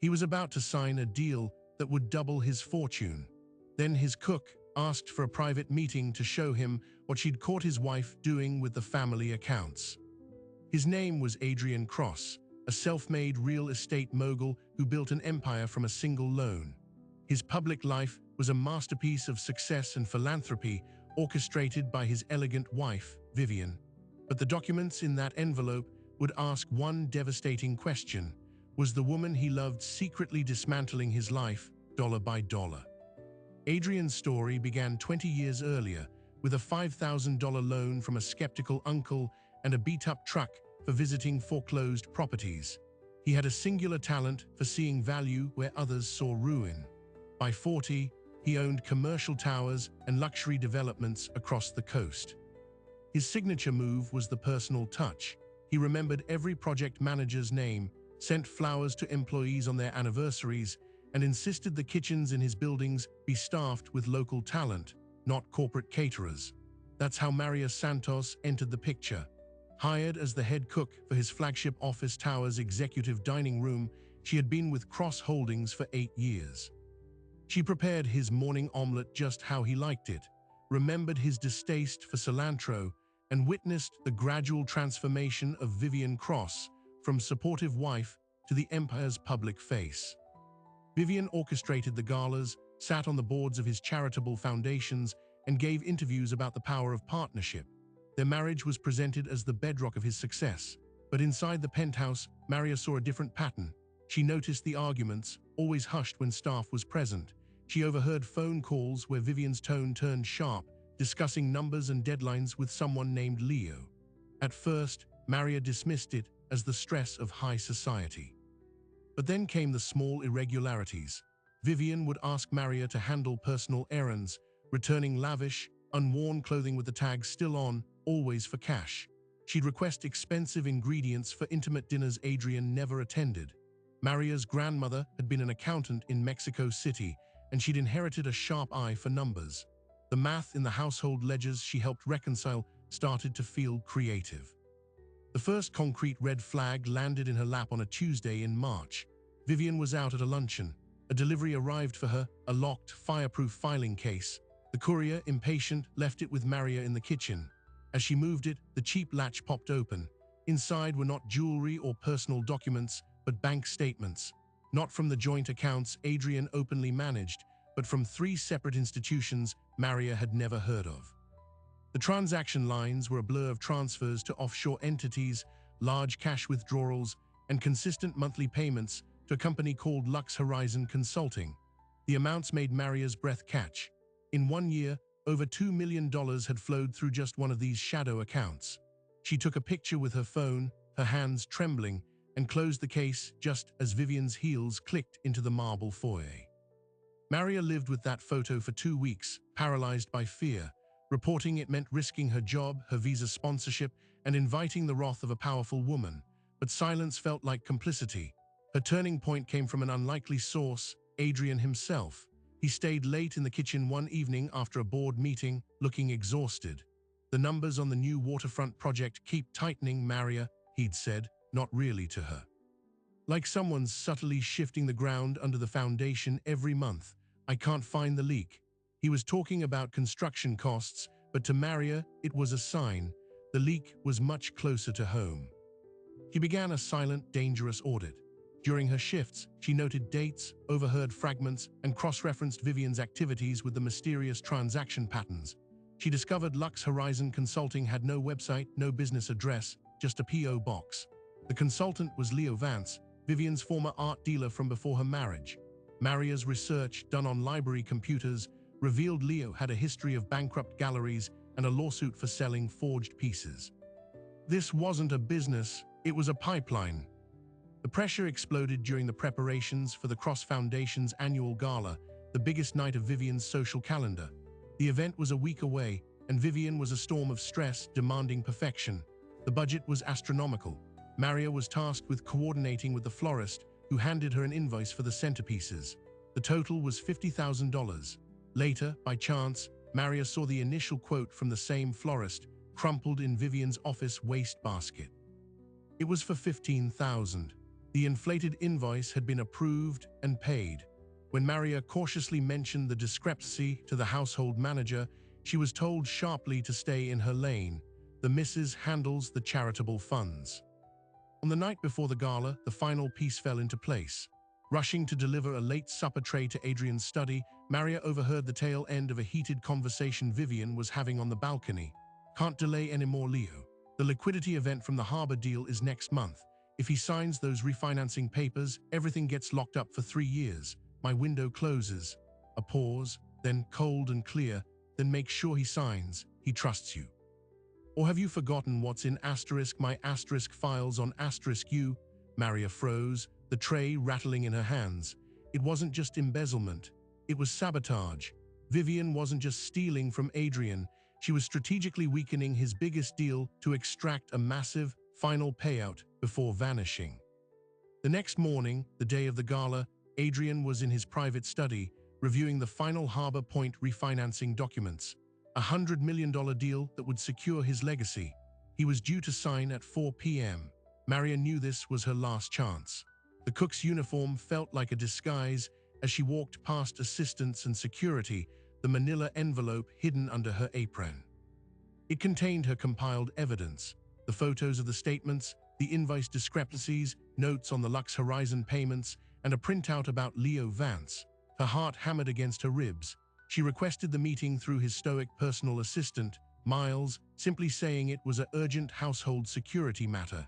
He was about to sign a deal that would double his fortune. Then his cook asked for a private meeting to show him what she'd caught his wife doing with the family accounts. His name was Adrian Cross, a self-made real estate mogul who built an empire from a single loan. His public life was a masterpiece of success and philanthropy orchestrated by his elegant wife, Vivian. But the documents in that envelope would ask one devastating question: was the woman he loved secretly dismantling his life, dollar by dollar? Adrian's story began 20 years earlier with a $5,000 loan from a skeptical uncle and a beat-up truck for visiting foreclosed properties. He had a singular talent for seeing value where others saw ruin. By 40, he owned commercial towers and luxury developments across the coast. His signature move was the personal touch. He remembered every project manager's name, sent flowers to employees on their anniversaries, and insisted the kitchens in his buildings be staffed with local talent, not corporate caterers. That's how Maria Santos entered the picture. Hired as the head cook for his flagship office tower's executive dining room, she had been with Cross Holdings for 8 years. She prepared his morning omelette just how he liked it, remembered his distaste for cilantro, and witnessed the gradual transformation of Vivian Cross from supportive wife to the empire's public face. Vivian orchestrated the galas, sat on the boards of his charitable foundations, and gave interviews about the power of partnership. Their marriage was presented as the bedrock of his success. But inside the penthouse, Maria saw a different pattern. She noticed the arguments, always hushed when staff was present. She overheard phone calls where Vivian's tone turned sharp, discussing numbers and deadlines with someone named Leo. At first, Maria dismissed it as the stress of high society. But then came the small irregularities. Vivian would ask Maria to handle personal errands, returning lavish, unworn clothing with the tag still on, always for cash. She'd request expensive ingredients for intimate dinners Adrian never attended. Maria's grandmother had been an accountant in Mexico City, and she'd inherited a sharp eye for numbers. The math in the household ledgers she helped reconcile started to feel creative. The first concrete red flag landed in her lap on a Tuesday in March. Vivian was out at a luncheon. A delivery arrived for her, a locked, fireproof filing case. The courier, impatient, left it with Maria in the kitchen. As she moved it, the cheap latch popped open. Inside were not jewelry or personal documents, but bank statements. Not from the joint accounts Adrian openly managed, but from 3 separate institutions Maria had never heard of. The transaction lines were a blur of transfers to offshore entities, large cash withdrawals, and consistent monthly payments to a company called Lux Horizon Consulting. The amounts made Maria's breath catch. In 1 year, over $2 million had flowed through just one of these shadow accounts. She took a picture with her phone, her hands trembling, and closed the case just as Vivian's heels clicked into the marble foyer. Maria lived with that photo for 2 weeks, paralyzed by fear, reporting it meant risking her job, her visa sponsorship, and inviting the wrath of a powerful woman. But silence felt like complicity. Her turning point came from an unlikely source, Adrian himself. He stayed late in the kitchen one evening after a board meeting, looking exhausted. "The numbers on the new waterfront project keep tightening, Maria," he'd said, not really to her. "Like someone's subtly shifting the ground under the foundation every month. I can't find the leak." He was talking about construction costs, but to Maria, it was a sign. The leak was much closer to home. She began a silent, dangerous audit. During her shifts, she noted dates, overheard fragments, and cross-referenced Vivian's activities with the mysterious transaction patterns. She discovered Lux Horizon Consulting had no website, no business address, just a P.O. box. The consultant was Leo Vance, Vivian's former art dealer from before her marriage. Maria's research, done on library computers, revealed Leo had a history of bankrupt galleries and a lawsuit for selling forged pieces. This wasn't a business, it was a pipeline. The pressure exploded during the preparations for the Cross Foundation's annual gala, the biggest night of Vivian's social calendar. The event was a week away, and Vivian was a storm of stress, demanding perfection. The budget was astronomical. Maria was tasked with coordinating with the florist, who handed her an invoice for the centerpieces. The total was $50,000. Later, by chance, Maria saw the initial quote from the same florist, crumpled in Vivian's office wastebasket. It was for $15,000. The inflated invoice had been approved and paid. When Maria cautiously mentioned the discrepancy to the household manager, she was told sharply to stay in her lane. The missus handles the charitable funds. On the night before the gala, the final piece fell into place. Rushing to deliver a late supper tray to Adrian's study, Maria overheard the tail end of a heated conversation Vivian was having on the balcony. "Can't delay anymore, Leo. The liquidity event from the harbor deal is next month. If he signs those refinancing papers, everything gets locked up for 3 years. My window closes." A pause, then cold and clear. "Then make sure he signs. He trusts you. Or have you forgotten what's in my files on you?" Maria froze, the tray rattling in her hands. It wasn't just embezzlement. It was sabotage. Vivian wasn't just stealing from Adrian. She was strategically weakening his biggest deal to extract a massive, final payout before vanishing. The next morning, the day of the gala, Adrian was in his private study, reviewing the final Harbor Point refinancing documents. $100 million deal that would secure his legacy. He was due to sign at 4 p.m. Maria knew this was her last chance. The cook's uniform felt like a disguise as she walked past assistants and security, the manila envelope hidden under her apron. It contained her compiled evidence, the photos of the statements, the invoice discrepancies, notes on the Lux Horizon payments, and a printout about Leo Vance. Her heart hammered against her ribs. She requested the meeting through his stoic personal assistant, Miles, simply saying it was an urgent household security matter.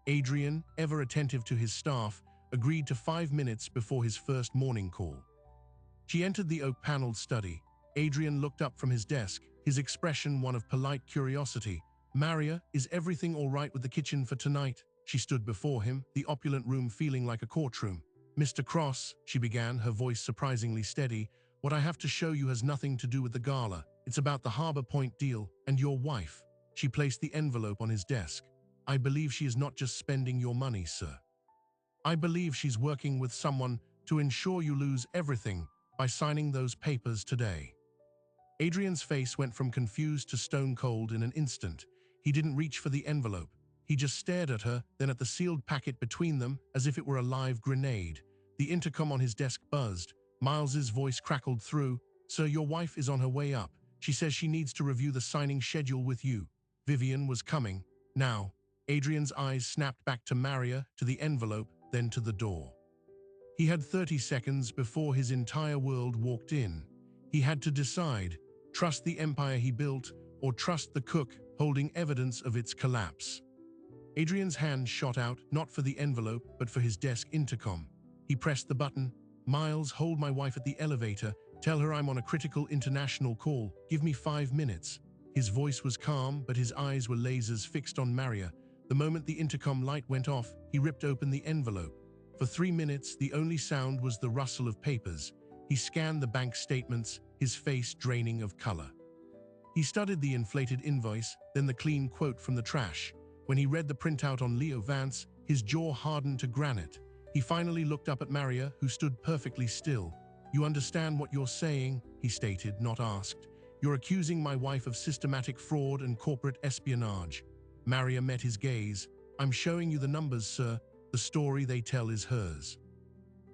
Adrian, ever attentive to his staff, agreed to 5 minutes before his first morning call. She entered the oak-paneled study. Adrian looked up from his desk, his expression one of polite curiosity. "Maria, is everything all right with the kitchen for tonight?" She stood before him, the opulent room feeling like a courtroom. "Mr. Cross," she began, her voice surprisingly steady, "what I have to show you has nothing to do with the gala. It's about the Harbor Point deal and your wife." She placed the envelope on his desk. "I believe she is not just spending your money, sir. I believe she's working with someone to ensure you lose everything by signing those papers today." Adrian's face went from confused to stone cold in an instant. He didn't reach for the envelope. He just stared at her, then at the sealed packet between them, as if it were a live grenade. The intercom on his desk buzzed. Miles's voice crackled through. "Sir, your wife is on her way up. She says she needs to review the signing schedule with you. Vivian was coming. Now." Adrian's eyes snapped back to Maria, to the envelope, then to the door. He had 30 seconds before his entire world walked in. He had to decide, trust the empire he built, or trust the cook holding evidence of its collapse. Adrian's hand shot out, not for the envelope, but for his desk intercom. He pressed the button. "Miles, hold my wife at the elevator. Tell her I'm on a critical international call. Give me 5 minutes." His voice was calm, but his eyes were lasers fixed on Maria. The moment the intercom light went off, he ripped open the envelope. For 3 minutes, the only sound was the rustle of papers. He scanned the bank statements, his face draining of color. He studied the inflated invoice, then the clean quote from the trash. When he read the printout on Leo Vance, his jaw hardened to granite. He finally looked up at Maria, who stood perfectly still. "You understand what you're saying," he stated, not asked. "You're accusing my wife of systematic fraud and corporate espionage." Maria met his gaze. "I'm showing you the numbers, sir. The story they tell is hers."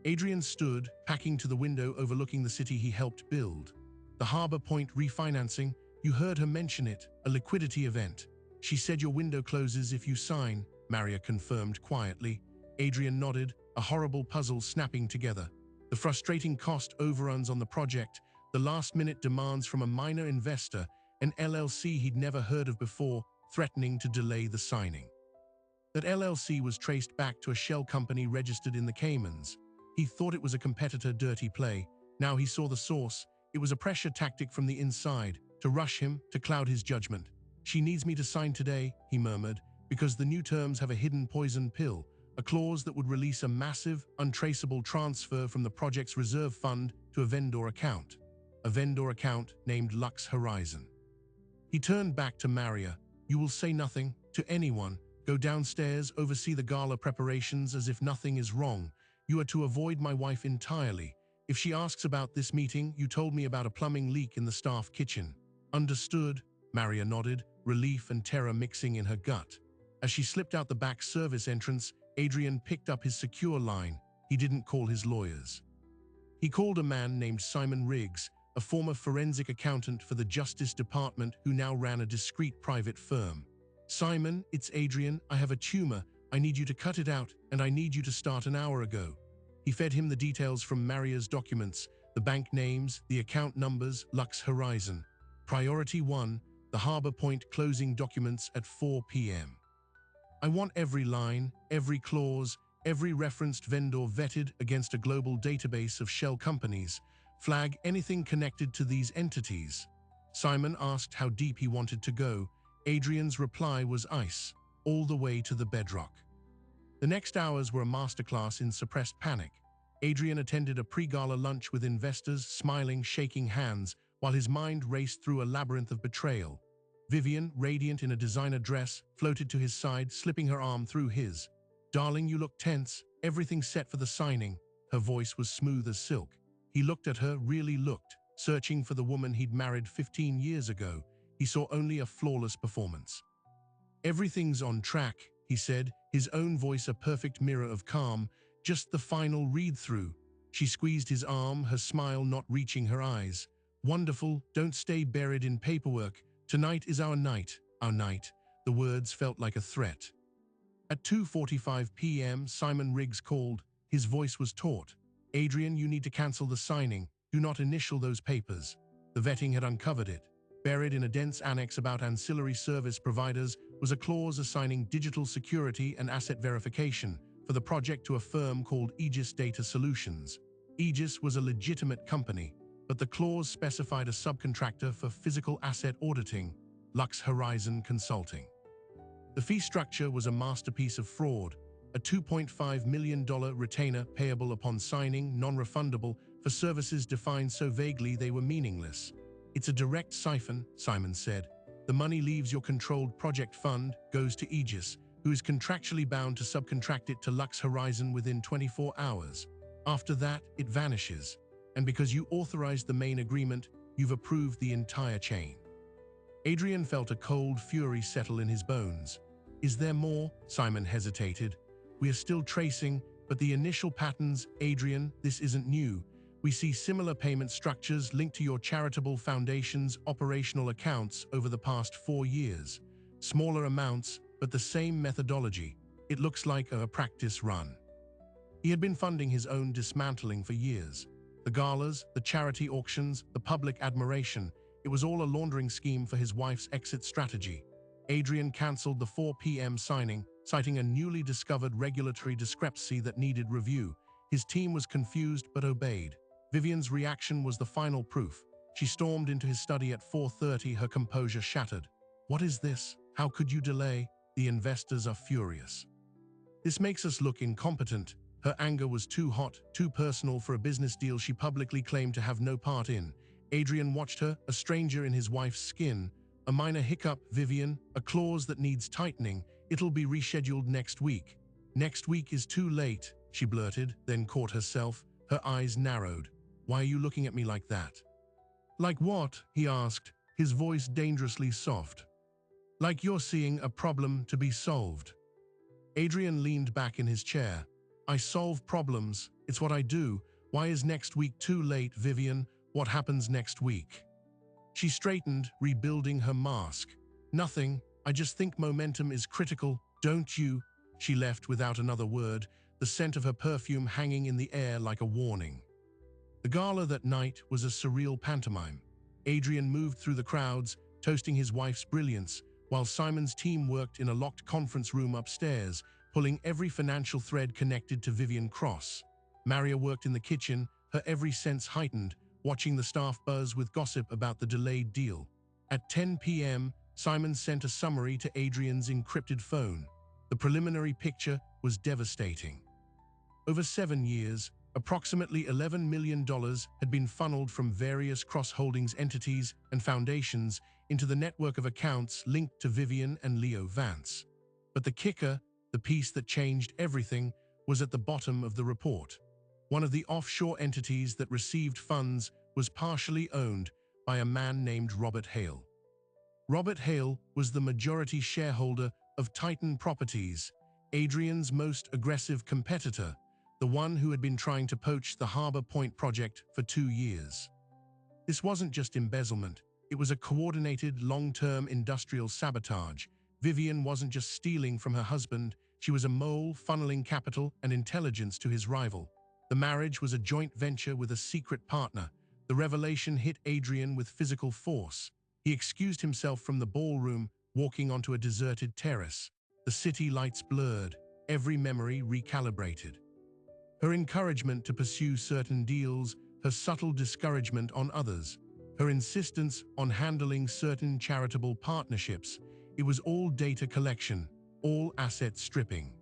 Adrian stood, packing to the window overlooking the city he helped build. "The Harbor Point refinancing, you heard her mention it, a liquidity event. She said your window closes if you sign," Maria confirmed quietly. Adrian nodded, a horrible puzzle snapping together. The frustrating cost overruns on the project, the last-minute demands from a minor investor, an LLC he'd never heard of before, threatening to delay the signing. That LLC was traced back to a shell company registered in the Caymans. He thought it was a competitor dirty play. Now he saw the source. It was a pressure tactic from the inside, to rush him, to cloud his judgment. "She needs me to sign today," he murmured, "because the new terms have a hidden poison pill, a clause that would release a massive, untraceable transfer from the project's reserve fund to a vendor account named Lux Horizon." He turned back to Maria. "You will say nothing to anyone. Go downstairs, oversee the gala preparations as if nothing is wrong. You are to avoid my wife entirely. If she asks about this meeting, you told me about a plumbing leak in the staff kitchen." "Understood," Maria nodded, relief and terror mixing in her gut. As she slipped out the back service entrance, Adrian picked up his secure line. He didn't call his lawyers. He called a man named Simon Riggs, a former forensic accountant for the Justice Department who now ran a discreet private firm. "Simon, it's Adrian. I have a tumor. I need you to cut it out, and I need you to start an hour ago." He fed him the details from Maria's documents, the bank names, the account numbers, Lux Horizon. Priority 1, the Harbor Point closing documents at 4 p.m. "I want every line, every clause, every referenced vendor vetted against a global database of shell companies. Flag anything connected to these entities." Simon asked how deep he wanted to go. Adrian's reply was ice, all the way to the bedrock. The next hours were a masterclass in suppressed panic. Adrian attended a pre-gala lunch with investors, smiling, shaking hands, while his mind raced through a labyrinth of betrayal. Vivian, radiant in a designer dress, floated to his side, slipping her arm through his. "Darling, you look tense. Everything set for the signing." Her voice was smooth as silk. He looked at her, really looked, searching for the woman he'd married 15 years ago. He saw only a flawless performance. "Everything's on track," he said, his own voice a perfect mirror of calm. "Just the final read-through." She squeezed his arm, her smile not reaching her eyes. "Wonderful, don't stay buried in paperwork. Tonight is our night, our night." The words felt like a threat. At 2:45 p.m., Simon Riggs called. His voice was taut. "Adrian, you need to cancel the signing. Do not initial those papers." The vetting had uncovered it. Buried in a dense annex about ancillary service providers was a clause assigning digital security and asset verification for the project to a firm called Aegis Data Solutions. Aegis was a legitimate company, but the clause specified a subcontractor for physical asset auditing, Lux Horizon Consulting. The fee structure was a masterpiece of fraud, a $2.5 million retainer payable upon signing, non-refundable, for services defined so vaguely they were meaningless. "It's a direct siphon," Simon said. "The money leaves your controlled project fund, goes to Aegis, who is contractually bound to subcontract it to Lux Horizon within 24 hours. After that, it vanishes. And because you authorized the main agreement, you've approved the entire chain." Adrian felt a cold fury settle in his bones. "Is there more?" Simon hesitated. "We are still tracing, but the initial patterns, Adrian, this isn't new. We see similar payment structures linked to your charitable foundation's operational accounts over the past 4 years. Smaller amounts, but the same methodology. It looks like a practice run." He had been funding his own dismantling for years. The galas, the charity auctions, the public admiration. It was all a laundering scheme for his wife's exit strategy. Adrian cancelled the 4 p.m. signing, citing a newly discovered regulatory discrepancy that needed review. His team was confused but obeyed. Vivian's reaction was the final proof. She stormed into his study at 4:30, her composure shattered. "What is this? How could you delay? The investors are furious. This makes us look incompetent." Her anger was too hot, too personal for a business deal she publicly claimed to have no part in. Adrian watched her, a stranger in his wife's skin. "A minor hiccup, Vivian, a clause that needs tightening. It'll be rescheduled next week." "Next week is too late," she blurted, then caught herself. Her eyes narrowed. "Why are you looking at me like that?" "Like what?" he asked, his voice dangerously soft. "Like you're seeing a problem to be solved." Adrian leaned back in his chair. "I solve problems. It's what I do. Why is next week too late, Vivian? What happens next week?" She straightened, rebuilding her mask. "Nothing. I just think momentum is critical, don't you?" She left without another word, the scent of her perfume hanging in the air like a warning. The gala that night was a surreal pantomime. Adrian moved through the crowds, toasting his wife's brilliance, while Simon's team worked in a locked conference room upstairs, pulling every financial thread connected to Vivian Cross. Maria worked in the kitchen, her every sense heightened, watching the staff buzz with gossip about the delayed deal. At 10 p.m., Simon sent a summary to Adrian's encrypted phone. The preliminary picture was devastating. Over 7 years, approximately $11 million had been funneled from various cross-holdings entities and foundations into the network of accounts linked to Vivian and Leo Vance. But the kicker, the piece that changed everything, was at the bottom of the report. One of the offshore entities that received funds was partially owned by a man named Robert Hale. Robert Hale was the majority shareholder of Titan Properties. Adrian's most aggressive competitor, the one who had been trying to poach the Harbor Point project for 2 years. This wasn't just embezzlement, it was a coordinated, long-term industrial sabotage. Vivian wasn't just stealing from her husband, she was a mole funneling capital and intelligence to his rival. The marriage was a joint venture with a secret partner. The revelation hit Adrian with physical force. He excused himself from the ballroom, walking onto a deserted terrace. The city lights blurred, every memory recalibrated. Her encouragement to pursue certain deals, her subtle discouragement on others, her insistence on handling certain charitable partnerships, it was all data collection, all asset stripping.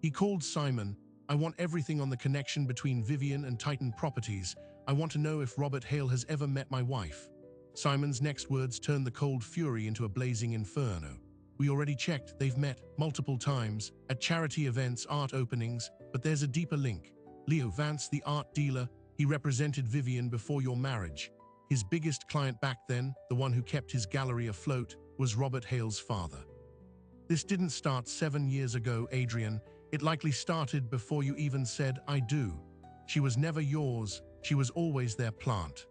He called Simon. "I want everything on the connection between Vivian and Titan Properties. I want to know if Robert Hale has ever met my wife." Simon's next words turned the cold fury into a blazing inferno. "We already checked, they've met multiple times, at charity events, art openings, but there's a deeper link. Leo Vance, the art dealer, he represented Vivian before your marriage. His biggest client back then, the one who kept his gallery afloat, was Robert Hale's father. This didn't start 7 years ago, Adrian. It likely started before you even said, 'I do.' She was never yours, she was always their plant."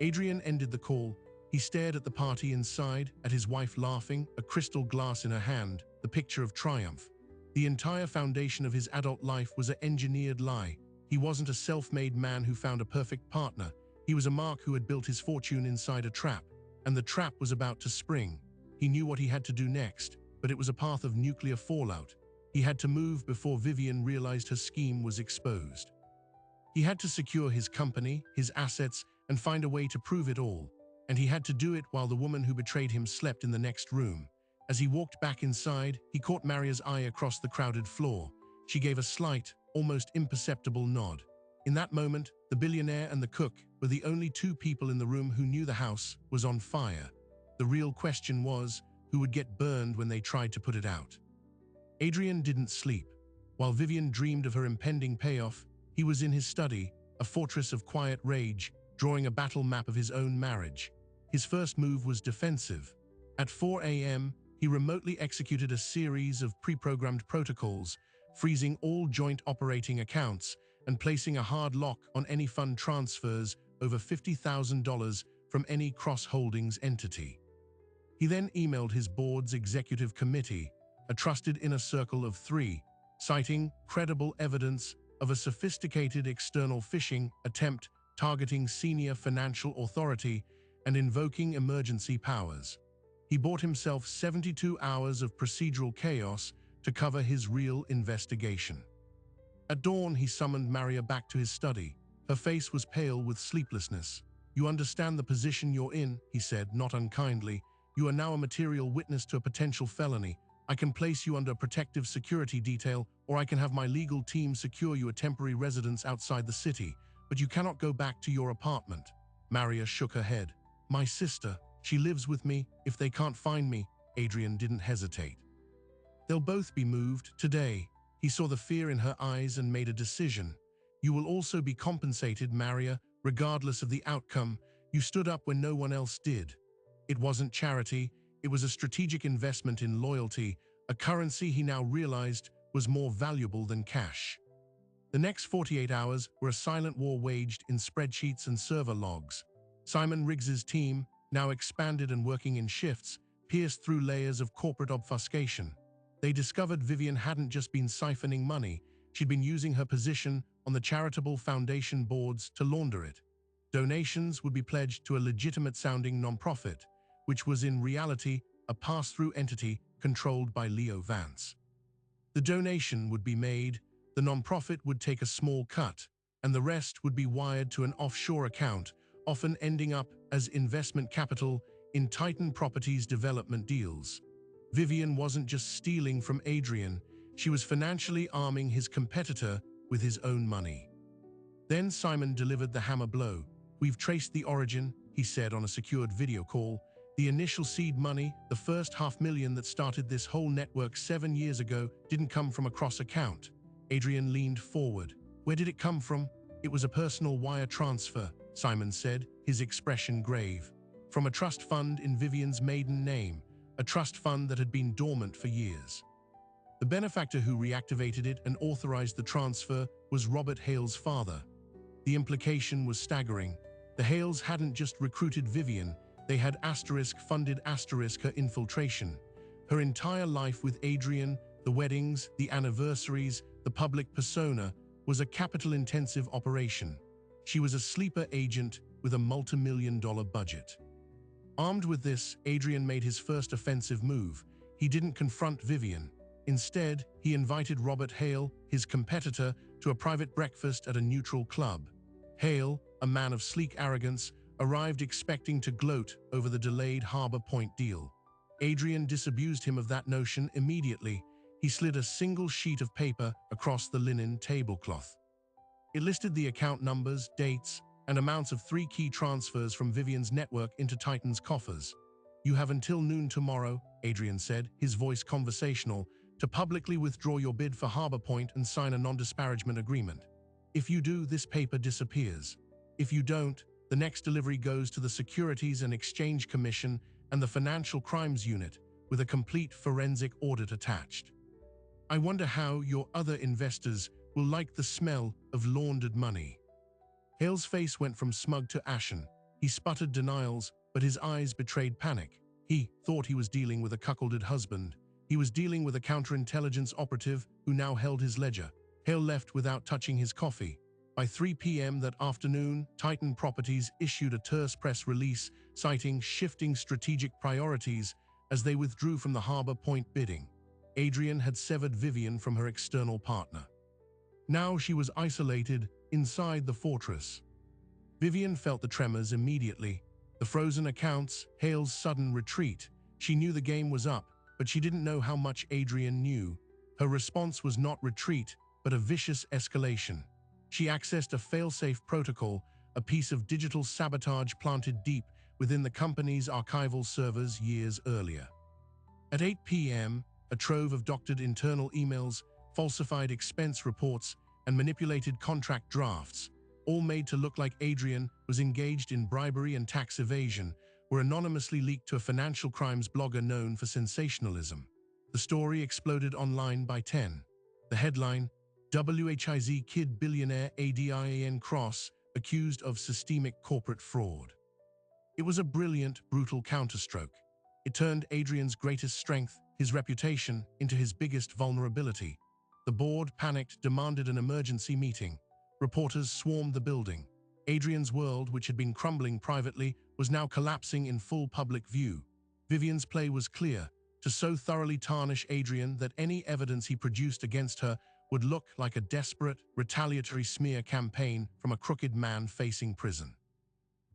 Adrian ended the call. He stared at the party inside, at his wife laughing, a crystal glass in her hand, the picture of triumph. The entire foundation of his adult life was an engineered lie. He wasn't a self-made man who found a perfect partner. He was a mark who had built his fortune inside a trap, and the trap was about to spring. He knew what he had to do next, but it was a path of nuclear fallout. He had to move before Vivian realized her scheme was exposed. He had to secure his company, his assets, and find a way to prove it all. And he had to do it while the woman who betrayed him slept in the next room. As he walked back inside, he caught Maria's eye across the crowded floor. She gave a slight, almost imperceptible nod. In that moment, the billionaire and the cook were the only two people in the room who knew the house was on fire. The real question was, who would get burned when they tried to put it out? Adrian didn't sleep. While Vivian dreamed of her impending payoff, he was in his study, a fortress of quiet rage, drawing a battle map of his own marriage. His first move was defensive. At 4 a.m., he remotely executed a series of pre-programmed protocols, freezing all joint operating accounts and placing a hard lock on any fund transfers over $50,000 from any cross-holdings entity. He then emailed his board's executive committee, a trusted inner circle of 3, citing credible evidence of a sophisticated external phishing attempt targeting senior financial authority and invoking emergency powers. He bought himself 72 hours of procedural chaos to cover his real investigation. At dawn, he summoned Maria back to his study. Her face was pale with sleeplessness. "You understand the position you're in," he said, not unkindly. "You are now a material witness to a potential felony. I can place you under a protective security detail, or I can have my legal team secure you a temporary residence outside the city, but you cannot go back to your apartment." Maria shook her head. "My sister, she lives with me. If they can't find me," Adrian didn't hesitate. "They'll both be moved today." He saw the fear in her eyes and made a decision. "You will also be compensated, Maria, regardless of the outcome. You stood up when no one else did." It wasn't charity, it was a strategic investment in loyalty, a currency he now realized was more valuable than cash. The next 48 hours were a silent war waged in spreadsheets and server logs. Simon Riggs's team, now expanded and working in shifts, pierced through layers of corporate obfuscation. They discovered Vivian hadn't just been siphoning money, she'd been using her position on the charitable foundation boards to launder it. Donations would be pledged to a legitimate-sounding nonprofit, which was in reality a pass-through entity controlled by Leo Vance. The donation would be made, the nonprofit would take a small cut, and the rest would be wired to an offshore account, often ending up as investment capital in Titan Properties development deals. Vivian wasn't just stealing from Adrian, she was financially arming his competitor with his own money. Then Simon delivered the hammer blow. "We've traced the origin," he said on a secured video call. "The initial seed money, the first $500,000 that started this whole network 7 years ago, didn't come from a cross-account." Adrian leaned forward. "Where did it come from?" "It was a personal wire transfer," Simon said, his expression grave. "From a trust fund in Vivian's maiden name, a trust fund that had been dormant for years." The benefactor who reactivated it and authorized the transfer was Robert Hale's father. The implication was staggering. The Hales hadn't just recruited Vivian, they had funded her infiltration. Her entire life with Adrian, the weddings, the anniversaries, the public persona, was a capital-intensive operation. She was a sleeper agent with a multi-million-dollar budget. Armed with this, Adrian made his first offensive move. He didn't confront Vivian. Instead, he invited Robert Hale, his competitor, to a private breakfast at a neutral club. Hale, a man of sleek arrogance, arrived expecting to gloat over the delayed Harbor Point deal. Adrian disabused him of that notion immediately. He slid a single sheet of paper across the linen tablecloth. It listed the account numbers, dates, and amounts of 3 key transfers from Vivian's network into Titan's coffers. "You have until noon tomorrow," Adrian said, his voice conversational, "to publicly withdraw your bid for Harbor Point and sign a non-disparagement agreement. If you do, this paper disappears. If you don't, the next delivery goes to the Securities and Exchange Commission and the Financial Crimes Unit, with a complete forensic audit attached. I wonder how your other investors will like the smell of laundered money." Hale's face went from smug to ashen. He sputtered denials, but his eyes betrayed panic. He thought he was dealing with a cuckolded husband. He was dealing with a counterintelligence operative who now held his ledger. Hale left without touching his coffee. By 3 p.m. that afternoon, Titan Properties issued a terse press release citing shifting strategic priorities as they withdrew from the Harbor Point bidding. Adrian had severed Vivian from her external partner. Now she was isolated inside the fortress. Vivian felt the tremors immediately. The frozen accounts, Hale's sudden retreat. She knew the game was up, but she didn't know how much Adrian knew. Her response was not retreat, but a vicious escalation. She accessed a fail-safe protocol, a piece of digital sabotage planted deep within the company's archival servers years earlier. At 8 p.m., a trove of doctored internal emails, falsified expense reports, and manipulated contract drafts, all made to look like Adrian was engaged in bribery and tax evasion, were anonymously leaked to a financial crimes blogger known for sensationalism. The story exploded online by 10. The headline, "WHIZ Kid Billionaire ADIAN Cross Accused of Systemic Corporate Fraud." It was a brilliant, brutal counterstroke. It turned Adrian's greatest strength, his reputation, into his biggest vulnerability. The board, panicked, demanded an emergency meeting. Reporters swarmed the building. Adrian's world, which had been crumbling privately, was now collapsing in full public view. Vivian's play was clear: to so thoroughly tarnish Adrian that any evidence he produced against her would look like a desperate, retaliatory smear campaign from a crooked man facing prison.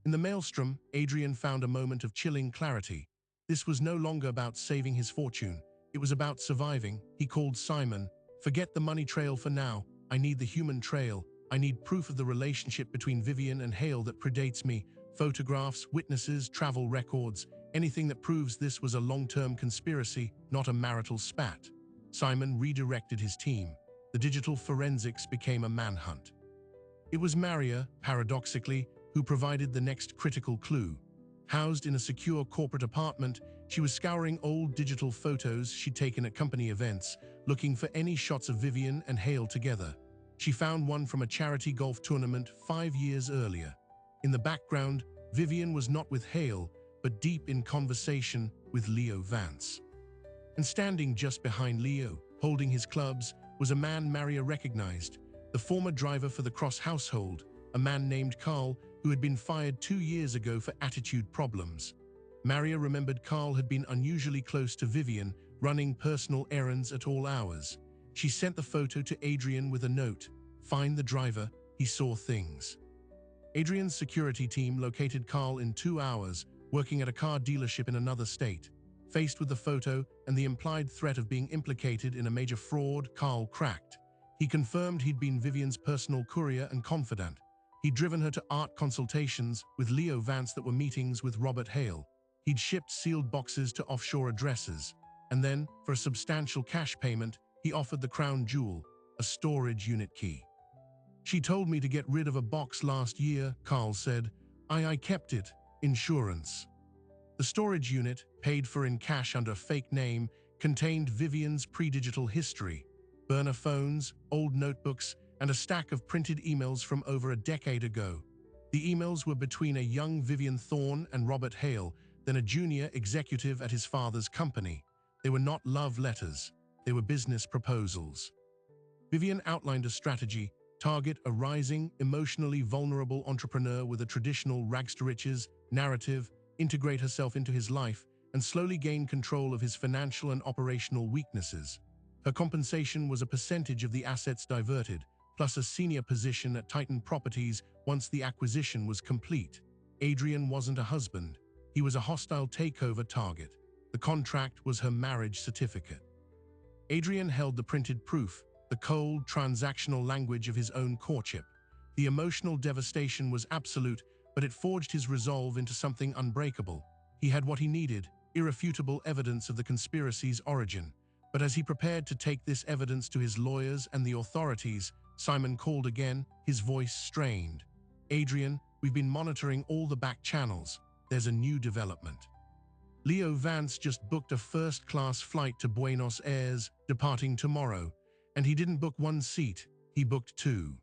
In the maelstrom, Adrian found a moment of chilling clarity. This was no longer about saving his fortune. It was about surviving. He called Simon. "Forget the money trail for now. I need the human trail. I need proof of the relationship between Vivian and Hale that predates me. Photographs, witnesses, travel records, anything that proves this was a long-term conspiracy, not a marital spat." Simon redirected his team. The digital forensics became a manhunt. It was Maria, paradoxically, who provided the next critical clue. Housed in a secure corporate apartment, she was scouring old digital photos she'd taken at company events, looking for any shots of Vivian and Hale together. She found one from a charity golf tournament 5 years earlier. In the background, Vivian was not with Hale, but deep in conversation with Leo Vance. And standing just behind Leo, holding his clubs, was a man Maria recognized, the former driver for the Cross household, a man named Carl who had been fired 2 years ago for attitude problems. Maria remembered Carl had been unusually close to Vivian, running personal errands at all hours. She sent the photo to Adrian with a note: "Find the driver, he saw things." Adrian's security team located Carl in 2 hours, working at a car dealership in another state. Faced with the photo and the implied threat of being implicated in a major fraud, Carl cracked. He confirmed he'd been Vivian's personal courier and confidant. He'd driven her to art consultations with Leo Vance that were meetings with Robert Hale. He'd shipped sealed boxes to offshore addresses. And then, for a substantial cash payment, he offered the crown jewel, a storage unit key. "She told me to get rid of a box last year," Carl said. I kept it. Insurance." The storage unit, paid for in cash under a fake name, contained Vivian's pre-digital history, burner phones, old notebooks, and a stack of printed emails from over a decade ago. The emails were between a young Vivian Thorne and Robert Hale, then a junior executive at his father's company. They were not love letters. They were business proposals. Vivian outlined a strategy: target a rising, emotionally vulnerable entrepreneur with a traditional rags-to-riches narrative, integrate herself into his life, and slowly gain control of his financial and operational weaknesses. Her compensation was a percentage of the assets diverted, plus a senior position at Titan Properties once the acquisition was complete. Adrian wasn't a husband. He was a hostile takeover target. The contract was her marriage certificate. Adrian held the printed proof, the cold, transactional language of his own courtship. The emotional devastation was absolute, but it forged his resolve into something unbreakable. He had what he needed: irrefutable evidence of the conspiracy's origin. But as he prepared to take this evidence to his lawyers and the authorities, Simon called again, his voice strained. "Adrian, we've been monitoring all the back channels. There's a new development. Leo Vance just booked a first-class flight to Buenos Aires, departing tomorrow. And he didn't book one seat, he booked two."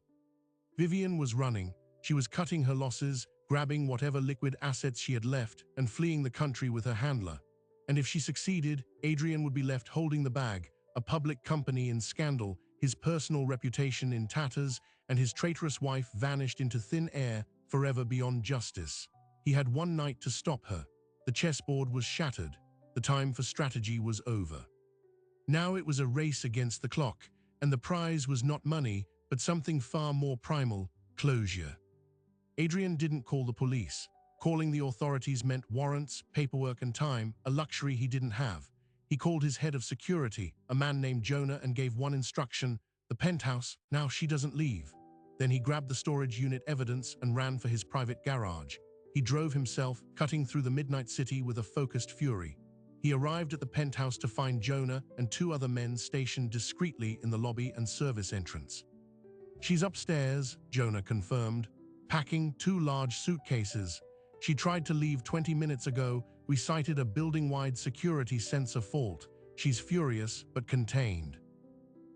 Vivian was running. She was cutting her losses, grabbing whatever liquid assets she had left, and fleeing the country with her handler. And if she succeeded, Adrian would be left holding the bag, a public company in scandal, his personal reputation in tatters, and his traitorous wife vanished into thin air, forever beyond justice. He had one night to stop her. The chessboard was shattered. The time for strategy was over. Now it was a race against the clock, and the prize was not money, but something far more primal: closure. Adrian didn't call the police. Calling the authorities meant warrants, paperwork, and time, a luxury he didn't have. He called his head of security, a man named Jonah, and gave one instruction: the penthouse, now she doesn't leave. Then he grabbed the storage unit evidence and ran for his private garage. He drove himself, cutting through the midnight city with a focused fury. He arrived at the penthouse to find Jonah and two other men stationed discreetly in the lobby and service entrance. "She's upstairs," Jonah confirmed, packing two large suitcases. "She tried to leave 20 minutes ago. We cited a building-wide security sensor fault. She's furious, but contained."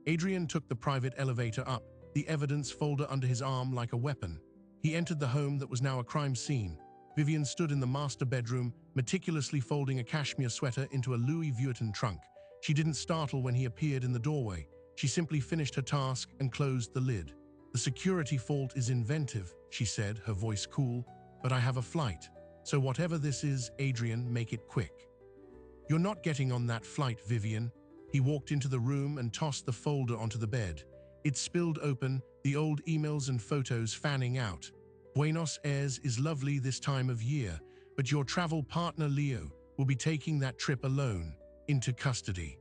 Adrian took the private elevator up, the evidence folder under his arm like a weapon. He entered the home that was now a crime scene. Vivian stood in the master bedroom, meticulously folding a cashmere sweater into a Louis Vuitton trunk. She didn't startle when he appeared in the doorway. She simply finished her task and closed the lid. "The security fault is inventive," she said, her voice cool, "but I have a flight. So whatever this is, Adrian, make it quick." "You're not getting on that flight, Vivian." He walked into the room and tossed the folder onto the bed. It spilled open, the old emails and photos fanning out. "Buenos Aires is lovely this time of year, but your travel partner Leo will be taking that trip alone, into custody."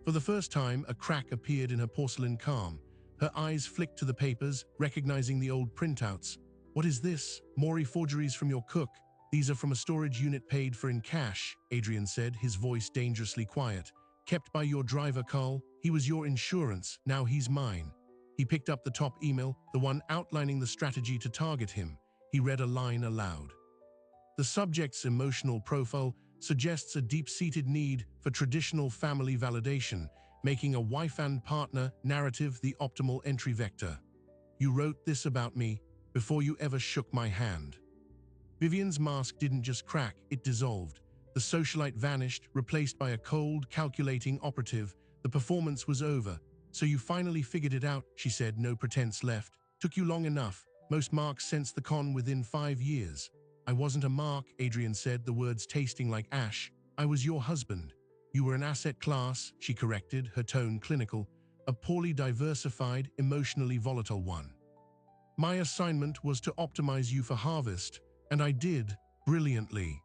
For the first time, a crack appeared in her porcelain calm. Her eyes flicked to the papers, recognizing the old printouts. "What is this? More forgeries from your cook?" "These are from a storage unit paid for in cash," Adrian said, his voice dangerously quiet. "Kept by your driver, Carl. He was your insurance, now he's mine." He picked up the top email, the one outlining the strategy to target him. He read a line aloud. "The subject's emotional profile suggests a deep-seated need for traditional family validation, making a wife and partner narrative the optimal entry vector. You wrote this about me before you ever shook my hand." Vivian's mask didn't just crack, it dissolved. The socialite vanished, replaced by a cold, calculating operative. "The performance was over. So you finally figured it out," she said, no pretense left. "Took you long enough. Most marks sense the con within 5 years." "I wasn't a mark," Adrian said, the words tasting like ash. "I was your husband." "You were an asset class," she corrected, her tone clinical. "A poorly diversified, emotionally volatile one. My assignment was to optimize you for harvest, and I did, brilliantly."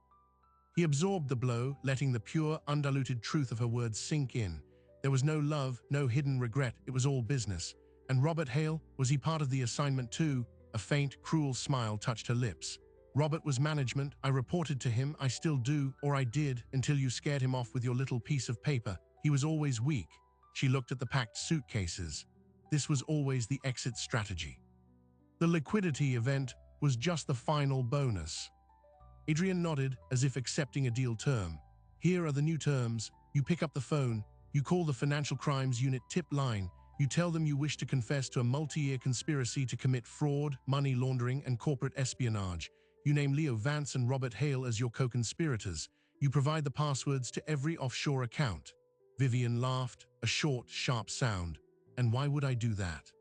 He absorbed the blow, letting the pure, undiluted truth of her words sink in. There was no love, no hidden regret, it was all business. And Robert Hale, was he part of the assignment too? A faint, cruel smile touched her lips. "Robert was management. I reported to him, I still do, or I did, until you scared him off with your little piece of paper. He was always weak." She looked at the packed suitcases. This was always the exit strategy. The liquidity event was just the final bonus. Adrian nodded, as if accepting a deal term. "Here are the new terms. You pick up the phone, you call the Financial Crimes Unit tip line, you tell them you wish to confess to a multi-year conspiracy to commit fraud, money laundering, and corporate espionage. You name Leo Vance and Robert Hale as your co-conspirators. You provide the passwords to every offshore account. Vivian laughed, a short, sharp sound. And why would I do that?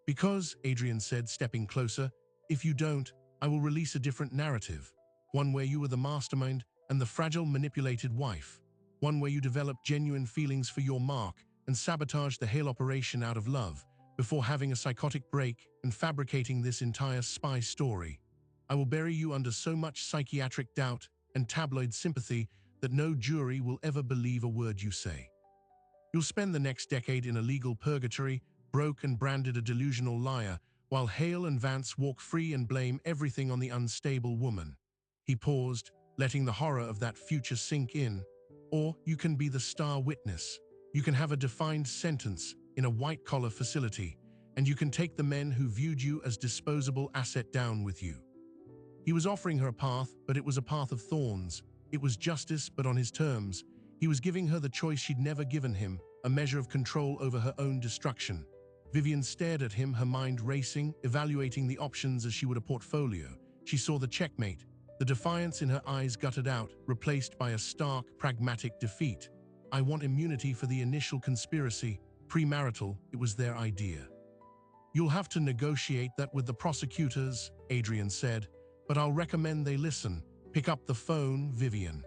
Because, Adrian said, stepping closer, if you don't, I will release a different narrative. One where you were the mastermind and the fragile, manipulated wife. One where you developed genuine feelings for your Mark and sabotaged the Hale operation out of love, before having a psychotic break and fabricating this entire spy story. I will bury you under so much psychiatric doubt and tabloid sympathy that no jury will ever believe a word you say. You'll spend the next decade in a legal purgatory, broke and branded a delusional liar, while Hale and Vance walk free and blame everything on the unstable woman. He paused, letting the horror of that future sink in. Or you can be the star witness. You can have a defined sentence in a white-collar facility, and you can take the men who viewed you as disposable asset down with you. He was offering her a path, but it was a path of thorns. It was justice, but on his terms. He was giving her the choice she'd never given him, a measure of control over her own destruction. Vivian stared at him, her mind racing, evaluating the options as she would a portfolio. She saw the checkmate, the defiance in her eyes gutted out, replaced by a stark, pragmatic defeat. I want immunity for the initial conspiracy. Premarital, it was their idea. You'll have to negotiate that with the prosecutors, Adrian said, but I'll recommend they listen. Pick up the phone, Vivian.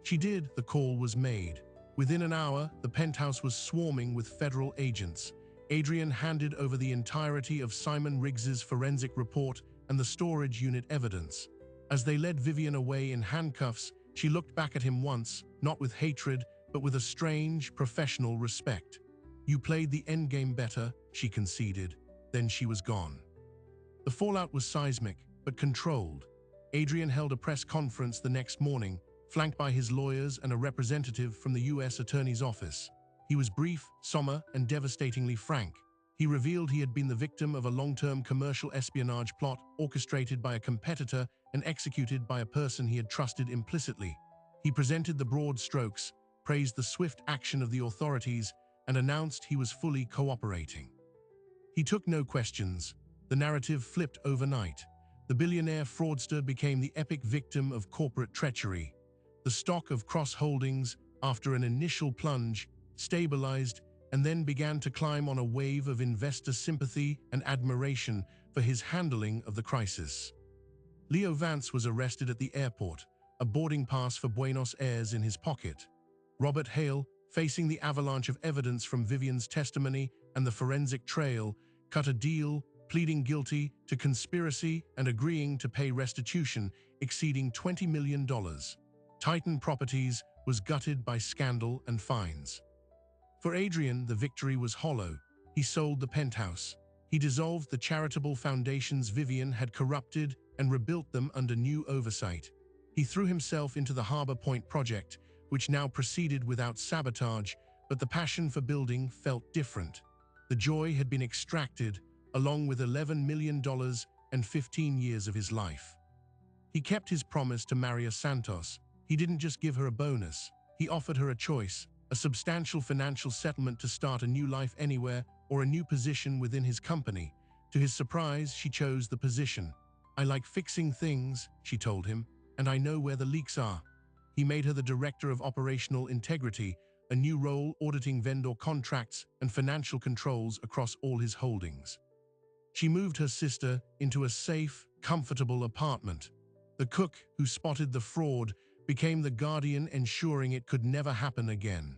She did. The call was made. Within an hour, the penthouse was swarming with federal agents. Adrian handed over the entirety of Simon Riggs's forensic report and the storage unit evidence. As they led Vivian away in handcuffs, she looked back at him once, not with hatred, but with a strange, professional respect. You played the endgame better, she conceded. Then she was gone. The fallout was seismic, but controlled. Adrian held a press conference the next morning, flanked by his lawyers and a representative from the U.S. Attorney's Office. He was brief, somber, and devastatingly frank. He revealed he had been the victim of a long-term commercial espionage plot orchestrated by a competitor and executed by a person he had trusted implicitly. He presented the broad strokes, praised the swift action of the authorities, and announced he was fully cooperating. He took no questions. The narrative flipped overnight. The billionaire fraudster became the epic victim of corporate treachery. The stock of Cross Holdings, after an initial plunge, stabilized and then began to climb on a wave of investor sympathy and admiration for his handling of the crisis. Leo Vance was arrested at the airport, a boarding pass for Buenos Aires in his pocket. Robert Hale, facing the avalanche of evidence from Vivian's testimony and the forensic trail, cut a deal, pleading guilty to conspiracy and agreeing to pay restitution exceeding $20 million. Titan Properties was gutted by scandal and fines. For Adrian, the victory was hollow. He sold the penthouse. He dissolved the charitable foundations Vivian had corrupted and rebuilt them under new oversight. He threw himself into the Harbor Point project, which now proceeded without sabotage, but the passion for building felt different. The joy had been extracted, along with $11 million and 15 years of his life. He kept his promise to Maria Santos. He didn't just give her a bonus. He offered her a choice, a substantial financial settlement to start a new life anywhere or a new position within his company. To his surprise, she chose the position. I like fixing things, she told him, and I know where the leaks are. He made her the Director of Operational Integrity, a new role auditing vendor contracts and financial controls across all his holdings. She moved her sister into a safe, comfortable apartment. The cook who spotted the fraud became the guardian, ensuring it could never happen again.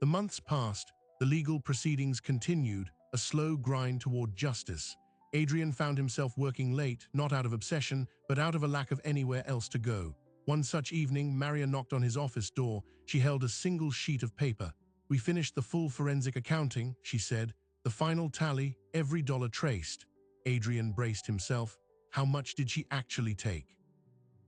The months passed, the legal proceedings continued, a slow grind toward justice. Adrian found himself working late, not out of obsession, but out of a lack of anywhere else to go. One such evening, Maria knocked on his office door. She held a single sheet of paper. We finished the full forensic accounting, she said. The final tally, every dollar traced. Adrian braced himself. How much did she actually take?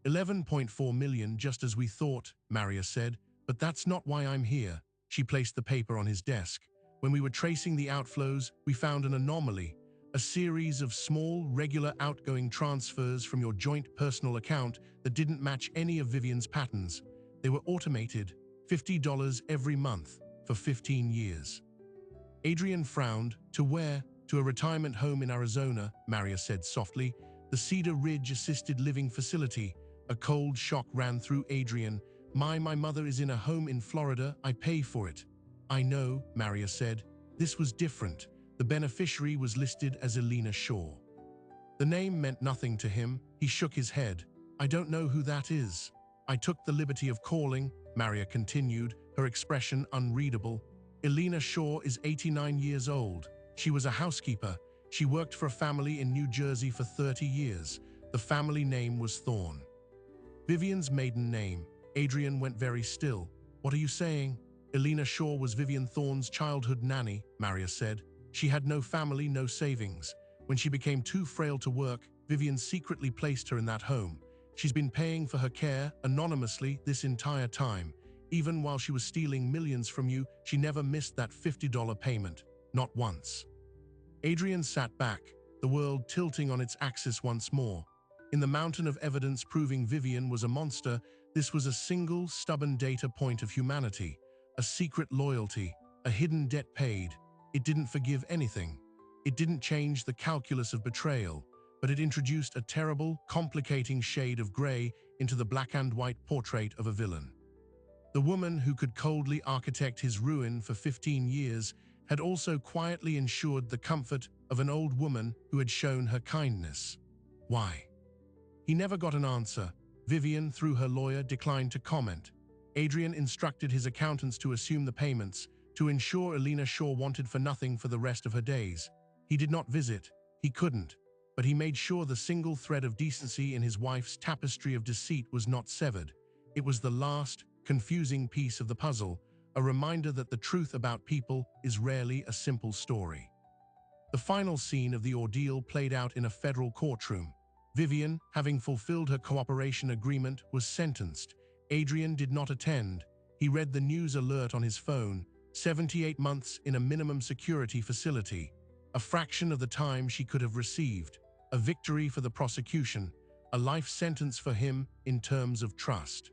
11.4 million, just as we thought, Maria said. But that's not why I'm here. She placed the paper on his desk. When we were tracing the outflows, we found an anomaly. A series of small, regular outgoing transfers from your joint personal account that didn't match any of Vivian's patterns. They were automated, $50 every month for 15 years. Adrian frowned. To where? To a retirement home in Arizona, Maria said softly. The Cedar Ridge Assisted Living Facility. A cold shock ran through Adrian. My mother is in a home in Florida. I pay for it. I know, Maria said. This was different. The beneficiary was listed as Elena Shaw. The name meant nothing to him. He shook his head. I don't know who that is. I took the liberty of calling, Maria continued, her expression unreadable. Elena Shaw is 89 years old. She was a housekeeper. She worked for a family in New Jersey for 30 years. The family name was Thorne. Vivian's maiden name. Adrian went very still. What are you saying? Elena Shaw was Vivian Thorne's childhood nanny, Maria said. She had no family, no savings. When she became too frail to work, Vivian secretly placed her in that home. She's been paying for her care anonymously this entire time. Even while she was stealing millions from you, she never missed that $50 payment. Not once. Adrian sat back, the world tilting on its axis once more. In the mountain of evidence proving Vivian was a monster, this was a single, stubborn data point of humanity. A secret loyalty, a hidden debt paid. It didn't forgive anything. It didn't change the calculus of betrayal, but it introduced a terrible, complicating shade of gray into the black and white portrait of a villain. The woman who could coldly architect his ruin for 15 years had also quietly ensured the comfort of an old woman who had shown her kindness. Why? He never got an answer. Vivian, through her lawyer, declined to comment. Adrian instructed his accountants to assume the payments, to ensure Elena Shaw wanted for nothing for the rest of her days. He did not visit. He couldn't. But he made sure the single thread of decency in his wife's tapestry of deceit was not severed. It was the last, confusing piece of the puzzle, a reminder that the truth about people is rarely a simple story. The final scene of the ordeal played out in a federal courtroom. Vivian, having fulfilled her cooperation agreement, was sentenced. Adrian did not attend. He read the news alert on his phone. 78 months in a minimum security facility. A fraction of the time she could have received. A victory for the prosecution. A life sentence for him in terms of trust.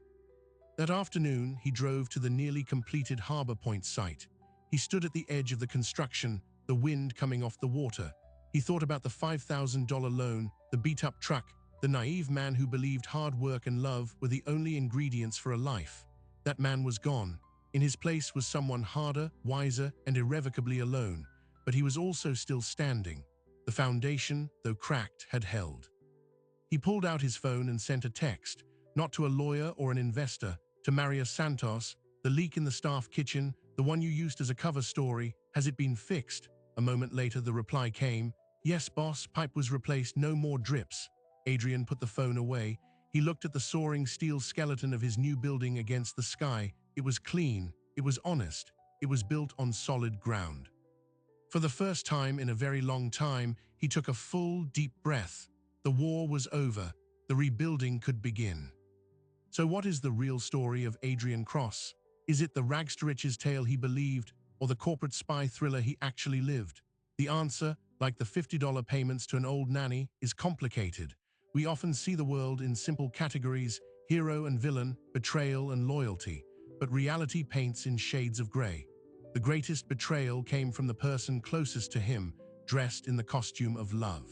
That afternoon, he drove to the nearly completed Harbor Point site. He stood at the edge of the construction, the wind coming off the water. He thought about the $5,000 loan, the beat-up truck, the naive man who believed hard work and love were the only ingredients for a life. That man was gone. In his place was someone harder, wiser, and irrevocably alone. But he was also still standing. The foundation, though cracked, had held. He pulled out his phone and sent a text, not to a lawyer or an investor, to Maria Santos. The leak in the staff kitchen, the one you used as a cover story, has it been fixed? A moment later the reply came, yes boss, pipe was replaced, no more drips. Adrian put the phone away. He looked at the soaring steel skeleton of his new building against the sky. It was clean, it was honest, it was built on solid ground. For the first time in a very long time, he took a full, deep breath. The war was over. The rebuilding could begin. So what is the real story of Adrian Cross? Is it the rags-to-riches tale he believed, or the corporate spy thriller he actually lived? The answer, like the $50 payments to an old nanny, is complicated. We often see the world in simple categories, hero and villain, betrayal and loyalty, but reality paints in shades of gray. The greatest betrayal came from the person closest to him, dressed in the costume of love.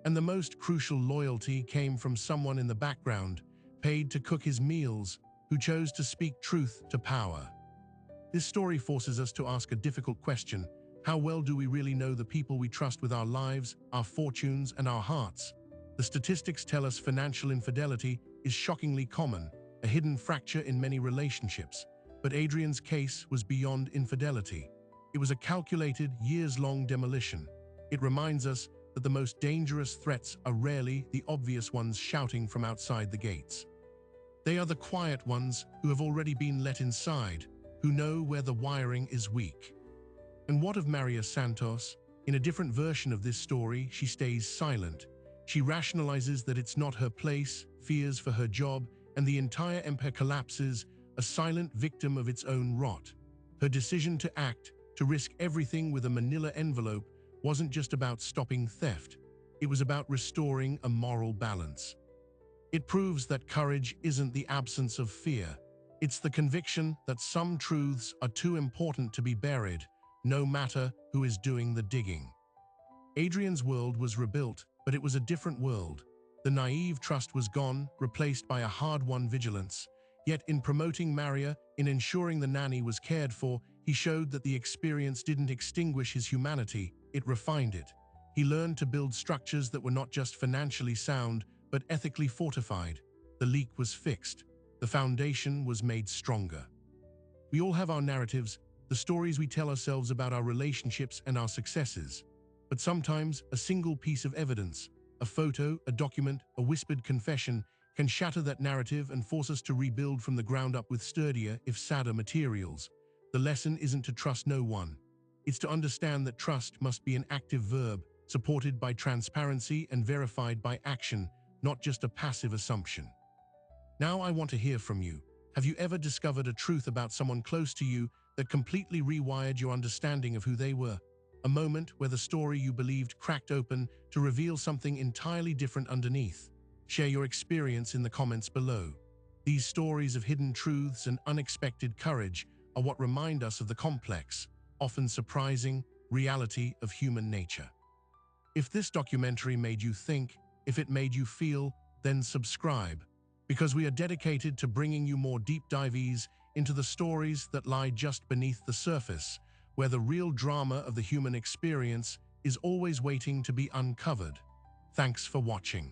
And the most crucial loyalty came from someone in the background, paid to cook his meals, who chose to speak truth to power. This story forces us to ask a difficult question. How well do we really know the people we trust with our lives, our fortunes, and our hearts? The statistics tell us financial infidelity is shockingly common, a hidden fracture in many relationships. But Adrian's case was beyond infidelity. It was a calculated, years-long demolition. It reminds us that the most dangerous threats are rarely the obvious ones shouting from outside the gates. They are the quiet ones who have already been let inside, who know where the wiring is weak. And what of Maria Santos? In a different version of this story, she stays silent. She rationalizes that it's not her place, fears for her job, and the entire empire collapses, a silent victim of its own rot. Her decision to act, to risk everything with a manila envelope, wasn't just about stopping theft. It was about restoring a moral balance. It proves that courage isn't the absence of fear. It's the conviction that some truths are too important to be buried, no matter who is doing the digging. Adrian's world was rebuilt, but it was a different world. The naive trust was gone, replaced by a hard-won vigilance. Yet in promoting Maria, in ensuring the nanny was cared for, he showed that the experience didn't extinguish his humanity, it refined it. He learned to build structures that were not just financially sound, but ethically fortified. The leak was fixed. The foundation was made stronger. We all have our narratives, the stories we tell ourselves about our relationships and our successes. But sometimes a single piece of evidence, a photo, a document, a whispered confession, can shatter that narrative and force us to rebuild from the ground up with sturdier, if sadder, materials. The lesson isn't to trust no one. It's to understand that trust must be an active verb, supported by transparency and verified by action, not just a passive assumption. Now I want to hear from you. Have you ever discovered a truth about someone close to you that completely rewired your understanding of who they were? A moment where the story you believed cracked open to reveal something entirely different underneath. Share your experience in the comments below. These stories of hidden truths and unexpected courage are what remind us of the complex, often surprising, reality of human nature. If this documentary made you think, if it made you feel, then subscribe, because we are dedicated to bringing you more deep dives into the stories that lie just beneath the surface, where the real drama of the human experience is always waiting to be uncovered. Thanks for watching.